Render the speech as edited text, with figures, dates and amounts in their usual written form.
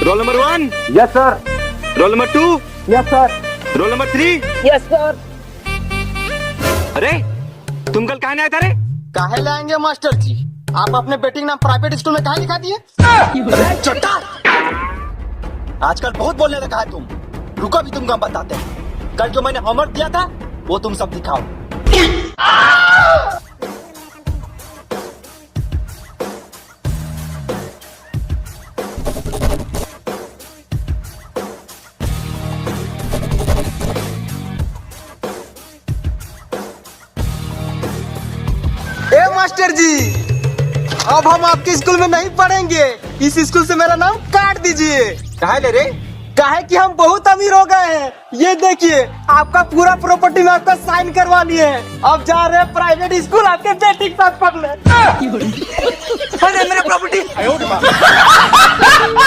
Roll number 1, yes sir. Roll number 2, yes sir. Roll number 3। Yes sir. अरे तुम कल कहाँ आए थे रे? काहे लाएंगे मास्टर जी? आप अपने बेटी का नाम प्राइवेट स्कूल में काहे लिखा दिए? अरे चट्टा! आजकल बहुत बोलने लगा है तुम। रुको भी तुमको हम बताते हैं। कल जो मैंने होमवर्क दिया था वो तुम सब दिखाओ। ए मास्टर जी, अब हम आपके स्कूल में नहीं पढ़ेंगे। इस स्कूल से मेरा नाम काट दीजिए। काहे ले रे? काहे कि हम बहुत अमीर हो गए हैं। ये देखिए, आपका पूरा प्रॉपर्टी में आपका साइन करवा लिए हैं। अब जा रहे हैं प्राइवेट स्कूल आपके बेटी के साथ पढ़ने। अरे मेरा प्रॉपर्टी